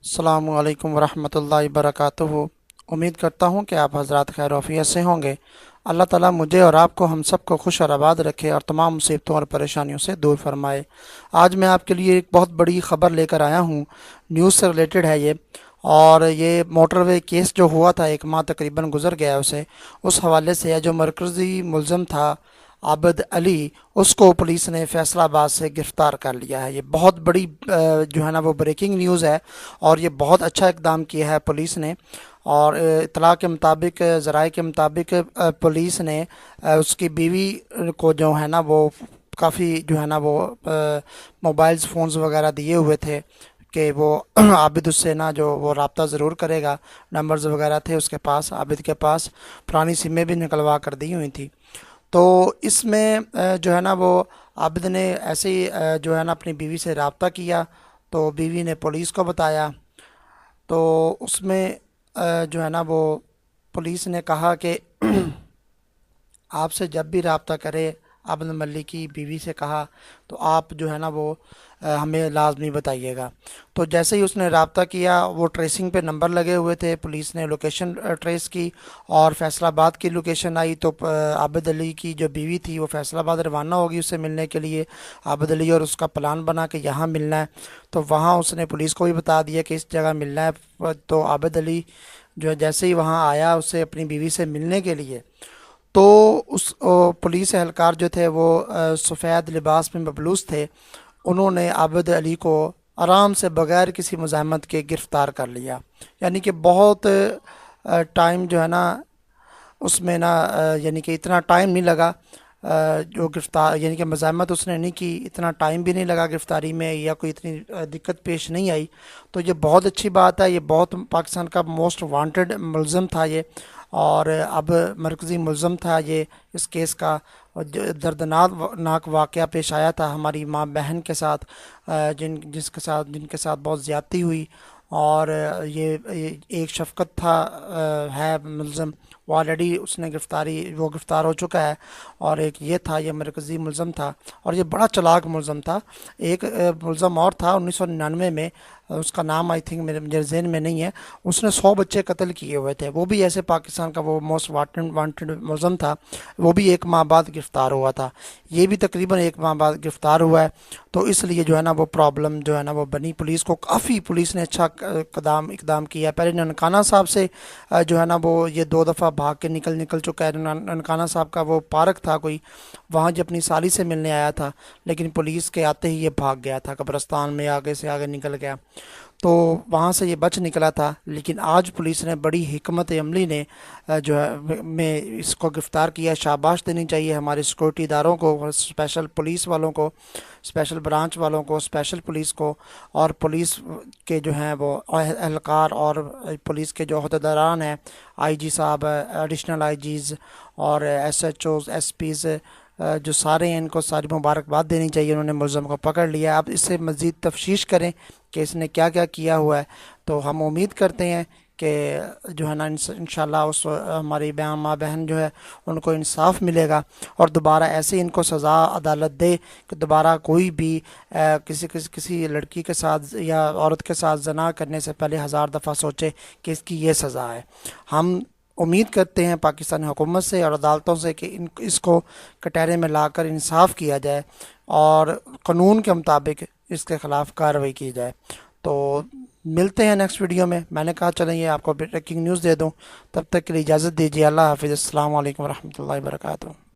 السلام علیکم ورحمۃ اللہ وبرکاتہ۔ امید کرتا ہوں کہ آپ حضرات خیر و عافیت سے ہوں گے۔ اللہ تعالیٰ مجھے اور آپ کو، ہم سب کو خوش اور آباد رکھے اور تمام مصیبتوں اور پریشانیوں سے دور فرمائے۔ آج میں آپ کے لیے ایک بہت بڑی خبر لے کر آیا ہوں، نیوز سے ریلیٹڈ ہے یہ، اور یہ موٹر وے کیس جو ہوا تھا، ایک ماہ تقریباً گزر گیا اسے، اس حوالے سے ہے۔ جو مرکزی ملزم تھا عابد علی، اس کو پولیس نے فیصلہ آباد سے گرفتار کر لیا ہے۔ یہ بہت بڑی جو ہے نا وہ بریکنگ نیوز ہے، اور یہ بہت اچھا اقدام کیا ہے پولیس نے۔ اور اطلاع کے مطابق، ذرائع کے مطابق، پولیس نے اس کی بیوی کو جو ہے نا وہ کافی جو ہے نا وہ موبائلز فونز وغیرہ دیے ہوئے تھے کہ وہ عابد اس سے نا جو وہ رابطہ ضرور کرے گا۔ نمبرز وغیرہ تھے اس کے پاس، عابد کے پاس پرانی سمیں بھی نکلوا کر دی ہوئی تھی۔ تو اس میں جو ہے نا وہ عابد نے ایسے ہی جو ہے نا اپنی بیوی سے رابطہ کیا، تو بیوی نے پولیس کو بتایا۔ تو اس میں جو ہے نا وہ پولیس نے کہا کہ آپ سے جب بھی رابطہ کرے، عبد ملک کی بیوی سے کہا، تو آپ جو ہے نا وہ ہمیں لازمی بتائیے گا۔ تو جیسے ہی اس نے رابطہ کیا، وہ ٹریسنگ پہ نمبر لگے ہوئے تھے، پولیس نے لوکیشن ٹریس کی اور فیصل آباد کی لوکیشن آئی، تو عابد علی کی جو بیوی تھی وہ فیصل آباد روانہ ہوگی اس سے ملنے کے لیے۔ عابد علی اور اس کا پلان بنا کہ یہاں ملنا ہے، تو وہاں اس نے پولیس کو بھی بتا دیا کہ اس جگہ ملنا ہے۔ تو عابد علی جو ہے جیسے ہی وہاں آیا اسے اپنی بیوی سے ملنے کے لیے، تو اس پولیس اہلکار جو تھے وہ سفید لباس میں مبلوس تھے، انہوں نے عابد علی کو آرام سے بغیر کسی مزاحمت کے گرفتار کر لیا۔ یعنی کہ بہت ٹائم جو ہے نا اس میں نا یعنی کہ اتنا ٹائم نہیں لگا جو گرفتار، یعنی کہ مزاحمت اس نے نہیں کی، اتنا ٹائم بھی نہیں لگا گرفتاری میں، یا کوئی اتنی دقت پیش نہیں آئی۔ تو یہ بہت اچھی بات ہے، یہ بہت پاکستان کا موسٹ وانٹڈ ملزم تھا یہ، اور اب مرکزی ملزم تھا یہ اس کیس کا۔ اور دردناک واقعہ پیش آیا تھا ہماری ماں بہن کے ساتھ، جن کے ساتھ بہت زیادتی ہوئی۔ اور یہ ایک شفقت تھا، ہے ملزم، وہ آلریڈی اس نے وہ گرفتار ہو چکا ہے، اور ایک یہ تھا، یہ مرکزی ملزم تھا، اور یہ بڑا چلاک ملزم تھا۔ ایک ملزم اور تھا 1999 میں، اس کا نام آئی تھنک میرے ذہن میں نہیں ہے، اس نے 100 بچے قتل کیے ہوئے تھے، وہ بھی ایسے پاکستان کا وہ موسٹ وانٹڈ ملزم تھا، وہ بھی ایک ماہ بعد گرفتار ہوا تھا، یہ بھی تقریباً ایک ماہ بعد گرفتار ہوا ہے۔ تو اس لیے جو ہے نا وہ پرابلم جو ہے نا وہ بنی پولیس کو، کافی پولیس نے اچھا اقدام کیا ہے۔ پہلے ننکانہ صاحب سے جو ہے نا وہ یہ 2 دفعہ بھاگ کے نکل چکا ہے۔ ننکانہ صاحب کا وہ پارک تھا کوئی، وہاں جو اپنی سالی سے ملنے آیا تھا، لیکن پولیس کے آتے ہی یہ بھاگ گیا تھا قبرستان میں، آگے سے آگے نکل گیا، تو وہاں سے یہ بچ نکلا تھا۔ لیکن آج پولیس نے بڑی حکمت عملی نے جو ہے میں اس کو گرفتار کیا۔ شاباش دینی چاہیے ہمارے سیکورٹی اداروں کو، اسپیشل پولیس والوں کو، اسپیشل برانچ والوں کو، اسپیشل پولیس کو، اور پولیس کے جو ہیں وہ اہلکار اور پولیس کے جو عہدیداران ہیں، آئی جی صاحب، ایڈیشنل آئی جیز اور S H Os, S Ps, جو سارے ہیں، ان کو ساری مبارکباد دینی چاہیے، انہوں نے ملزم کو پکڑ لیا۔ اب اس سے مزید تفتیش کریں کہ اس نے کیا کیا کیا ہوا ہے، تو ہم امید کرتے ہیں کہ جو ہے نا انشاءاللہ اس ہماری ماں بہن جو ہے ان کو انصاف ملے گا، اور دوبارہ ایسے ان کو سزا عدالت دے کہ دوبارہ کوئی بھی کسی لڑکی کے ساتھ یا عورت کے ساتھ زنا کرنے سے پہلے 1000 دفعہ سوچے کہ اس کی یہ سزا ہے۔ ہم امید کرتے ہیں پاکستانی حکومت سے اور عدالتوں سے کہ اس کو کٹہرے میں لا کر انصاف کیا جائے، اور قانون کے مطابق اس کے خلاف کارروائی کی جائے۔ تو ملتے ہیں نیکسٹ ویڈیو میں۔ میں نے کہا چلیں یہ آپ کو بریکنگ نیوز دے دوں، تب تک کے لیے اجازت دیجیے۔ اللہ حافظ، السلام علیکم ورحمۃ اللہ وبرکاتہ۔